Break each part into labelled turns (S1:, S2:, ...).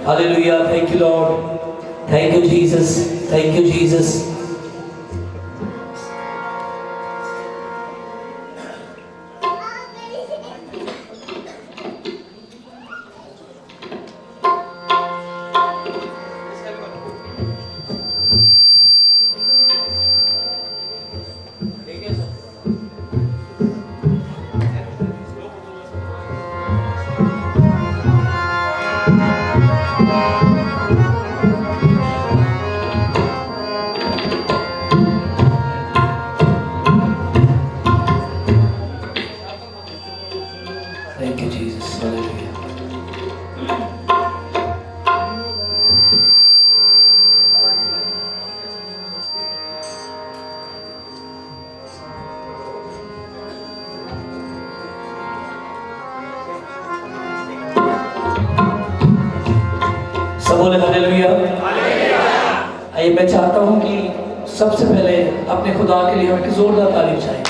S1: Hallelujah. Thank you, Lord. Thank you, Jesus. Thank you, Jesus. Thank you, Jesus. Hallelujah. सब बोले hallelujah. आइए, मैं चाहता हूं कि सबसे पहले अपने खुदा के लिए हम एक जोरदार तारीफ चाहें,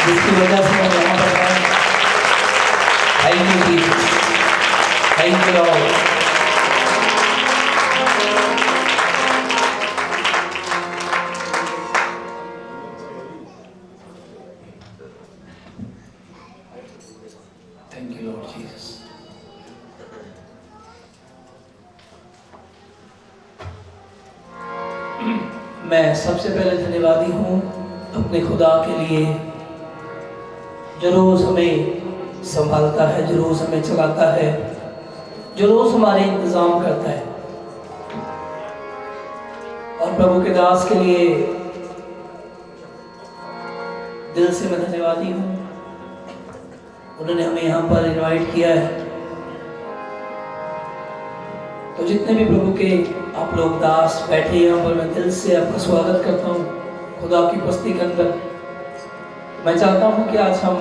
S1: जिसकी वजह से हम यहाँ पर आए। Thank you Jesus, thank you Lord. Thank you Lord Jesus. मैं सबसे पहले धन्यवादी हूँ अपने खुदा के लिए, जो रोज़ हमें संभालता है, जो रोज़ हमें चलाता है, जो रोज़ हमारे इंतज़ाम करता है। और प्रभु के दास के लिए दिल से मैं धन्यवादी हूँ। उन्होंने हमें यहाँ पर इनवाइट किया है। तो जितने भी प्रभु के आप लोग दास बैठे यहाँ पर, मैं दिल से आपका स्वागत करता हूँ खुदा की उपस्थिति के अंदर। मैं चाहता हूँ कि आज हम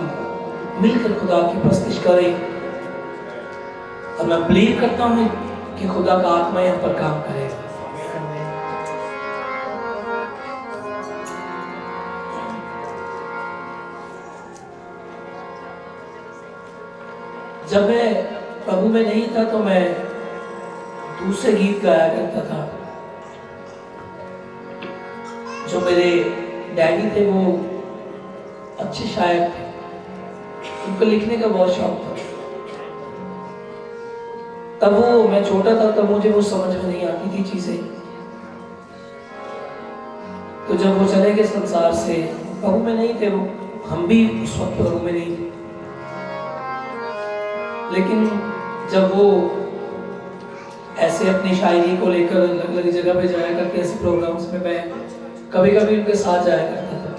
S1: मिलकर खुदा की प्रस्तुति करें, और मैं बिलीव करता हूँ कि खुदा का आत्मा यहाँ पर काम करेगा। जब मैं प्रभु में नहीं था तो मैं दूसरे गीत गाया करता था। जो मेरे डैडी थे वो अच्छे शायर थे, उनको लिखने का बहुत शौक था। तब वो मैं छोटा था, तब मुझे वो समझ में नहीं आती थी चीजें। तो जब वो चले गए संसार से, प्रभु में नहीं थे वो, हम भी उस वक्त प्रभु में नहीं थे। लेकिन जब वो ऐसे अपनी शायरी को लेकर अलग अलग जगह पे जाया करते, ऐसे प्रोग्राम्स में मैं कभी कभी उनके साथ जाया करता था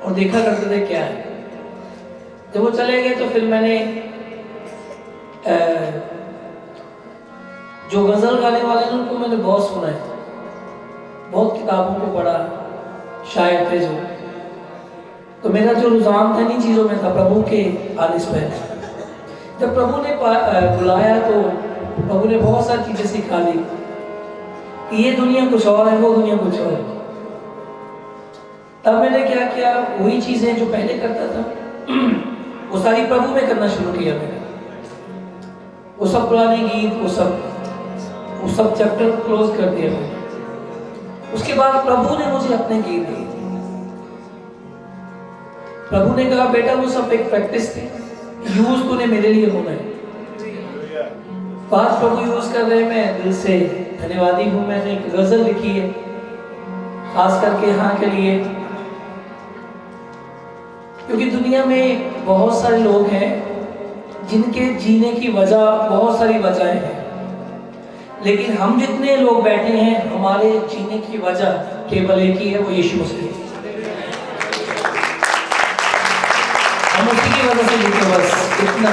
S1: और देखा करते थे क्या है। जब वो चले गए तो फिर मैंने जो गजल गाने वाले हैं उनको मैंने बहुत सुना है, बहुत किताबों को पढ़ा, शायर थे जो। तो मेरा जो रुझान था इन चीज़ों में था प्रभु के आने से पहले। जब प्रभु ने बुलाया तो प्रभु ने बहुत सारी चीजें सिखा दी कि ये दुनिया कुछ और है, वो दुनिया कुछ और है। तब मैंने क्या किया, वही चीजें जो पहले करता था वो सारी प्रभु में करना शुरू किया मैंने। वो सब पुराने गीत, वो सब चैप्टर क्लोज कर दिया मैंने। उसके बाद प्रभु ने मुझे अपने गीत दिए। प्रभु ने कहा, बेटा वो सब एक प्रैक्टिस थी, यूज तूने मेरे लिए होना है। बात प्रभु यूज कर रहे हैं, मैं दिल से धन्यवादी हूँ। मैंने एक गजल लिखी है खास करके यहाँ के लिए, क्योंकि दुनिया में बहुत सारे लोग हैं जिनके जीने की वजह, बहुत सारी वजहें हैं, लेकिन हम जितने लोग बैठे हैं हमारे जीने की वजह केवल एक ही है, वो यीशु मसीह। हम उसी की वजह से जीते, बस इतना।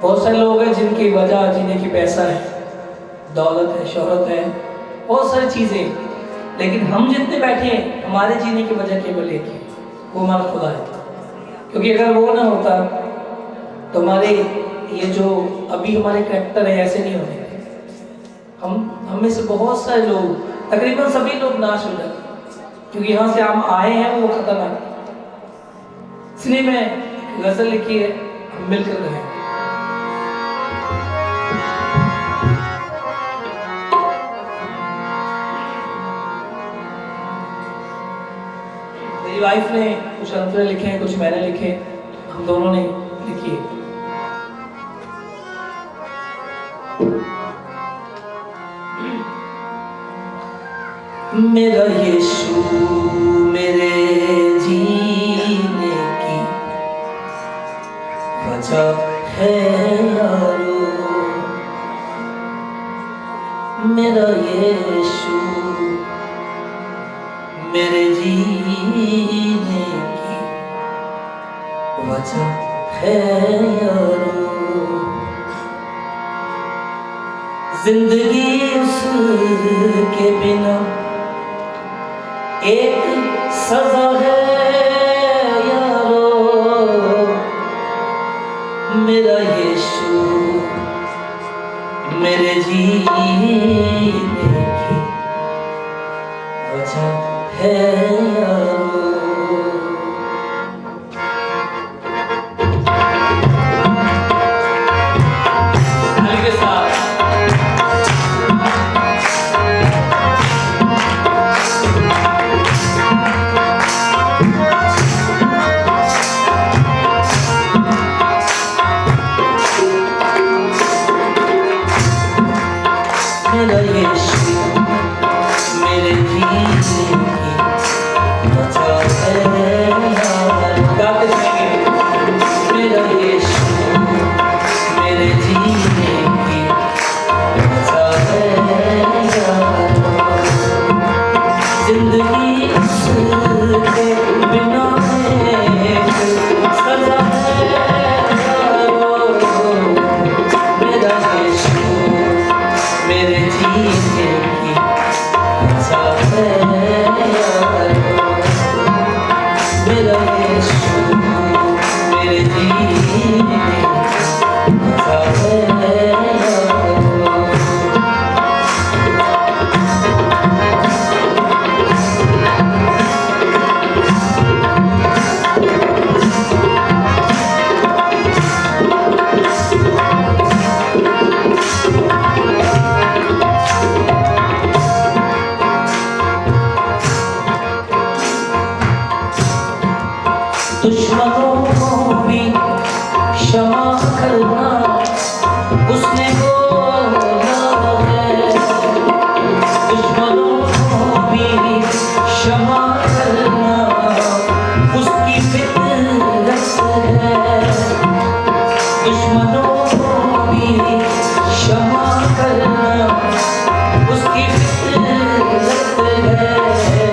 S1: बहुत सारे लोग हैं जिनकी वजह जीने की पैसा है, दौलत है, शोहरत है, बहुत सारी चीजें, लेकिन हम जितने बैठे हैं हमारे जीने की वजह केवल एक है, वो हमारा खुदा है। क्योंकि अगर वो ना होता तो हमारे ये जो अभी हमारे करैक्टर है ऐसे नहीं होने। हम में से बहुत सारे लोग, तकरीबन सभी लोग नाश हो जाते, क्योंकि यहाँ से हम आए हैं वो खतरनाक। इसलिए मैं गजल लिखी है, हम मिलकर गए। वाइफ ने कुछ अंतरे लिखे हैं, कुछ मैंने लिखे, हम दोनों ने लिखी है। मेरा यीशु मेरे जीने की वजह है यारो, मेरा यीशु मेरे जीने की वजह है यारो। जिंदगी उसके बिना एक सजा है यारो, मेरा यीशु मेरे जीने की वजह है यारो। ताली के साथ मेरा यीशु मेरे जीने की वजह है यारो। गाते जाएंगे। मेरा यीशु मेरे जीने की वजह है यारो। जिंदगी उसके बिना एक सजा है यारो, मेरा यीशु मेरे जीने की वजह है यारो, मेरा यीशु मेरे जीने की वजह है यारो। दुश्मनों को भी क्षमा करना उसने बोला है, दुश्मनों को भी क्षमा करना उसकी फितरत है, दुश्मनों को भी क्षमा करना उसकी फितरत है।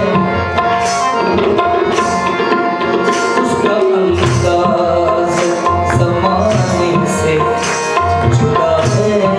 S1: अंदाज ज़माने से जुदा है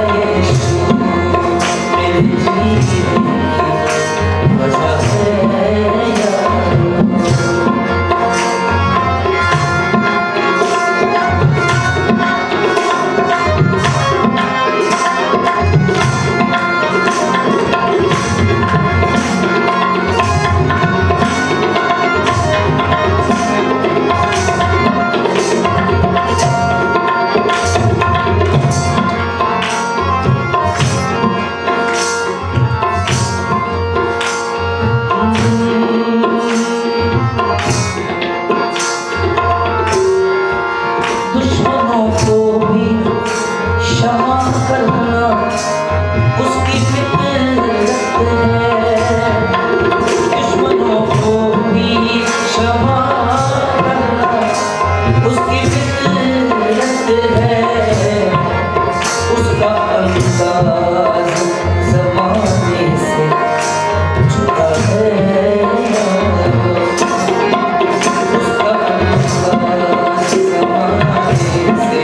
S1: यीशु मेरे जीने की वजह है यारो। दुश्मनों को भी क्षमा करना उसकी फितरत है। दुश्मनों को भी क्षमा करना उसकी फितरत है। उसका अंदाज ज़माने से जुदा है। उसका अंदाज ज़माने से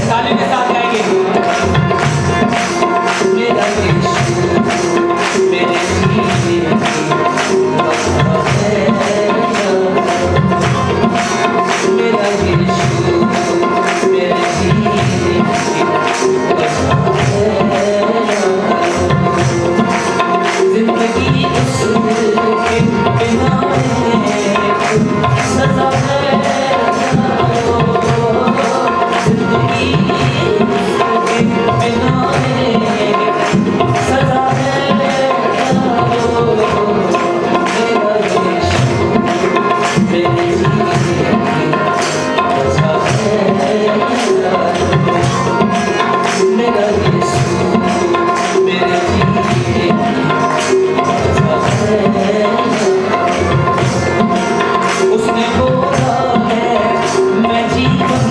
S1: ताली के साथ गाएंगे। मेरा यीशु मेरे जीने की वजह है। मेरा यीशु मेरे जीने की वजह है। जिंदगी उसके बिना सजा है। जिंदगी उसके बिना सजा है। मेरा यीशु मेरे जीने की वजह है। मेरा यीशु मेरे जीने की वजह है। उसने बोला है मैं जीवन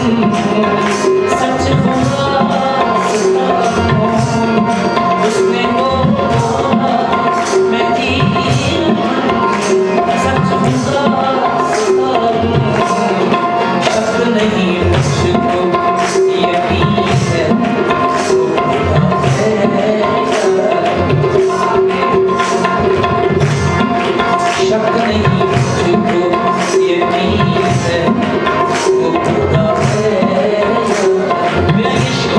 S1: सच होगा उसने बोला मैं जीवन सच होगा। शक नहीं मुझको यकीन है वो खुदा है। शक नहीं मुझको यकीन है वो खुदा है। मेरा यीशु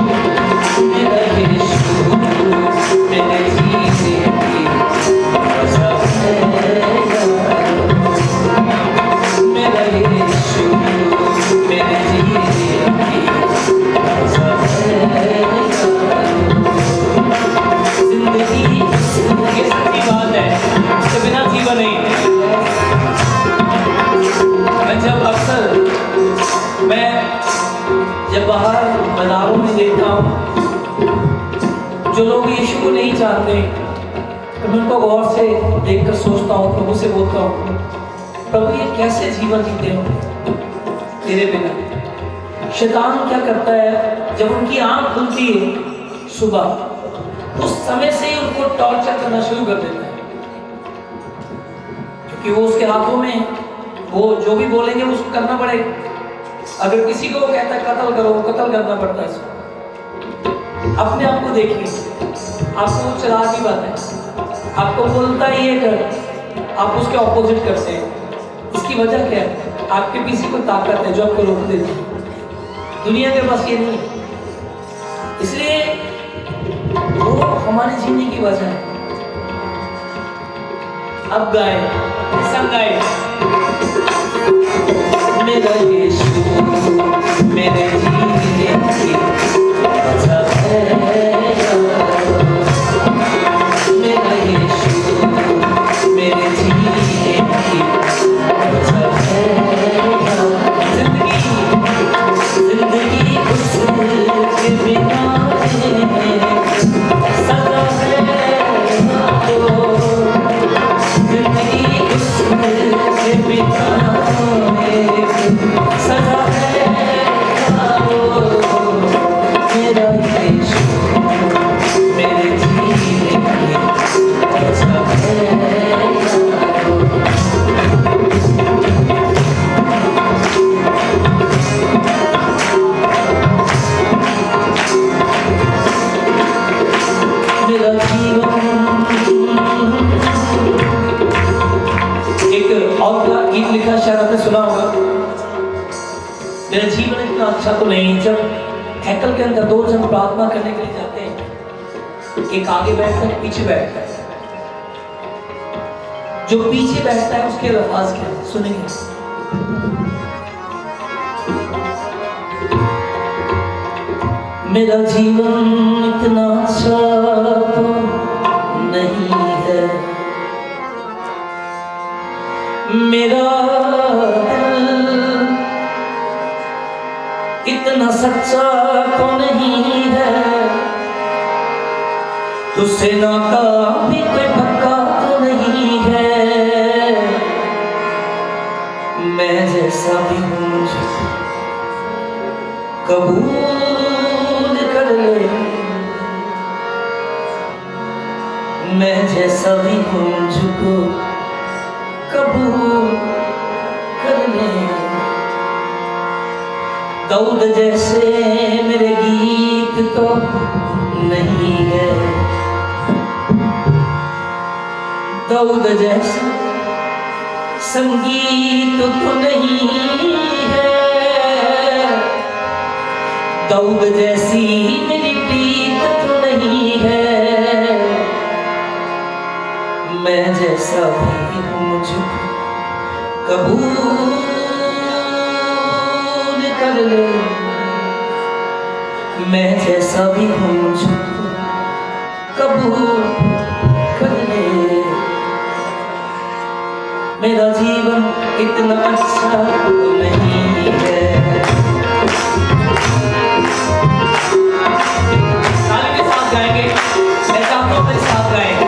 S1: मेरे जीने की वजह है। मेरा यीशु मेरे जीने की वजह है। जिंदगी ये सच्ची बात है, इसके बिना जीवन नहीं। जब बाहर बाजारों में देखता हूँ जो लोग यीशु को नहीं जानते, तो मैं उनको गौर से देखकर सोचता हूँ, प्रभु से बोलता हूँ प्रभु ये कैसे जीवन जीते हो तेरे बिना। शैतान क्या करता है जब उनकी आंख खुलती है सुबह, उस समय से ही उनको टॉर्चर करना शुरू कर देता है, क्योंकि वो उसके हाथों में वो जो भी बोलेंगे उसको करना पड़ेगा। अगर किसी को वो कहता है कत्ल करो, कत्ल करना पड़ता है इसको। अपने आप को देखिए, आपको वो चला की बात है, आपको बोलता ही है कर, आप उसके ऑपोजिट करते हैं। इसकी वजह क्या है? आपके पीछे कोई ताकत है जो आपको रोक देती है। दुनिया के पास ये नहीं है, इसलिए वो हमारे जीने की वजह है। अब गाए, सब गाए। मेरा यीशु मेरे जीने की वजह है। मेरा यीशु मेरे जीने की वजह है। जिंदगी उसके बिना सजा है। जिंदगी उसके बिना सजा है। एक और का गीत लिखा, शायद आपने सुना होगा, मेरा जीवन इतना अच्छा तो नहीं। जब हैकल के अंदर 2 जन प्रार्थना करने के लिए जाते हैं, एक आगे बैठता है, पीछे बैठता है। जो पीछे बैठता है उसके अल्फाज क्या है सुनेंगे। मेरा जीवन इतना अच्छा तो नहीं है, मेरा दिल इतना सच्चा तो नहीं है, तुझसे नाता भी कोई पक्का तो नहीं है। मैं जैसा भी हूँ कबूल कर ले, मैं जैसा भी हूँ मुझको कबूल कर ले। दाऊद जैसे मेरे गीत तो नहीं है, दाऊद जैसा संगीत तो नहीं है, दाऊद जैसी मेरी प्रीत तो नहीं है। मैं जैसा भी हूँ मुझको कबूल कर ले, मैं जैसा भी हूँ मुझको कबूल कर ले। मेरा जीवन इतना अच्छा नहीं है। ताली के साथ गाएंगे, मैं चाहता हूँ मेरे साथ गाएंगे।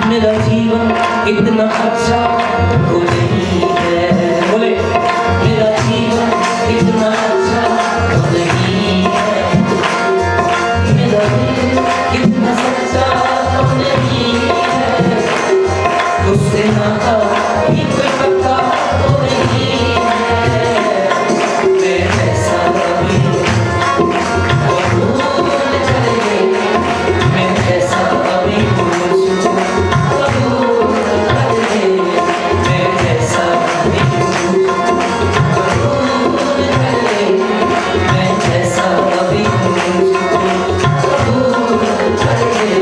S1: मेरा जीवन इतना अच्छा तो नहीं है, बोले मेरा जीवन इतना अच्छा तो नहीं है, मेरा दिल इतना सच्चा तो नहीं है, तुझसे नाता भी कोई पक्का तो नहीं है। मैं जैसा कभी कबूल कर ले, मैं जैसा कभी मुझको कबूल कर ले, मैं जैसा कभी मुझको कबूल कर ले, मैं जैसा कभी मुझको कबूल कर ले।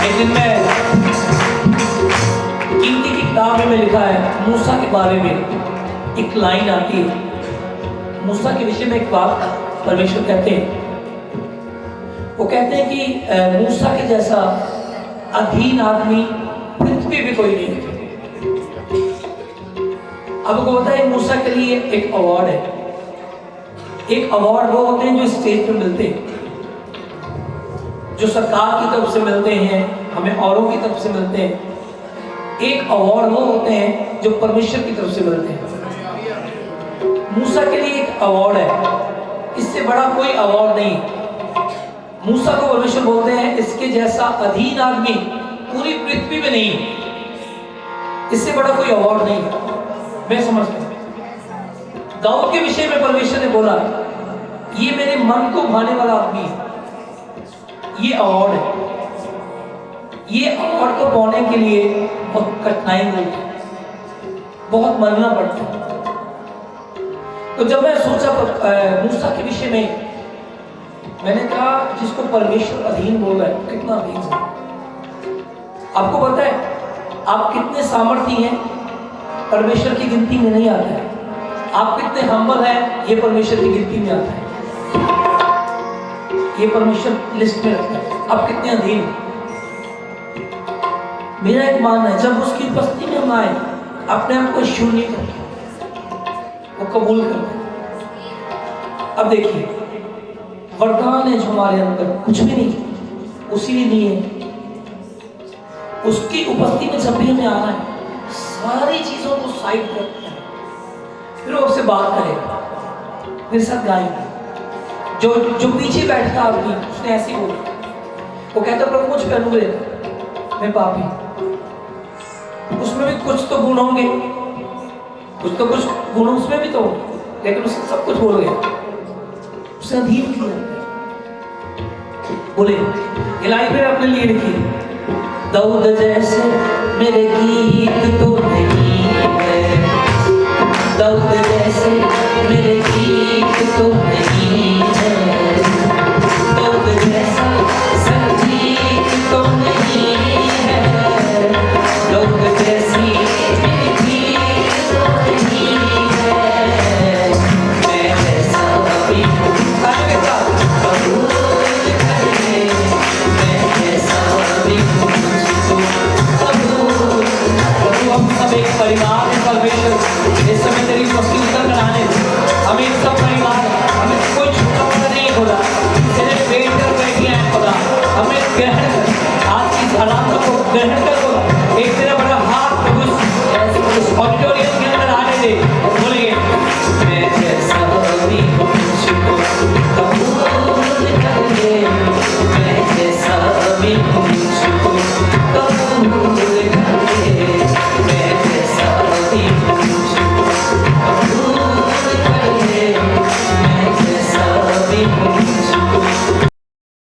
S1: लेकिन मैं कीर्ति की किताब में लिखा है, मूसा के बारे में एक लाइन आती है। मूसा के विषय में एक बात परमेश्वर कहते हैं, वो कहते हैं कि मूसा के जैसा अधीन आदमी पृथ्वी पे कोई नहीं है। अब को पता है मूसा के लिए एक अवार्ड है। एक अवार्ड वो होते हैं जो स्टेज पे मिलते हैं, जो सरकार की तरफ से मिलते हैं, हमें औरों की तरफ से मिलते हैं। एक अवार्ड वो होते हैं जो परमेश्वर की तरफ से मिलते हैं। मूसा के लिए एक अवार्ड है, इससे बड़ा कोई अवार्ड नहीं। मूसा को परमेश्वर बोलते हैं इसके जैसा अधीन आदमी पूरी पृथ्वी में नहीं, इससे बड़ा कोई अवार्ड नहीं। मैं समझता हूं दाऊद के विषय में परमेश्वर ने बोला ये मेरे मन को भाने वाला आदमी है। ये अवार्ड है। ये अवार्ड को पाने के लिए बहुत कठिनाई मिलती है, बहुत मरना पड़ता है। तो जब मैं सोचा मूसा के विषय में, मैंने कहा जिसको परमेश्वर अधीन बोल रहा है कितना अधीन है। आपको पता है आप कितने सामर्थी हैं परमेश्वर की गिनती में नहीं आता है। आप कितने हम्बल हैं ये परमेश्वर की गिनती में आता है, ये परमेश्वर लिस्ट में रखता है। आप कितने अधीन हैं। मेरा एक मानना है जब उसकी उपस्थिति में हम आए अपने आप को शून्य करते, वो कबूल करते। अब देखिए वरदान है जो हमारे अंदर कुछ भी नहीं, उसी ने दिए। उसकी उपस्थिति में जब भी हमें आना है सारी चीजों को साइड करते हैं, फिर वो आपसे बात करेगा, मेरे साथ गाएंगे। जो जो पीछे बैठता आदमी उसने ऐसे बोला, वो कहता प्रभु मुझ पे अनुग्रह कर, मैं पापी। उसमें भी कुछ तो गुण होंगे, कुछ गुण उसमें भी तो होंगे, लेकिन उसने सब कुछ बोल गया, उसने अधीन किया। बोले ये लाइन पे अपने लिए लिखी, दाऊद जैसे मेरे गीत तो नहीं है, दाऊद जैसे मेरे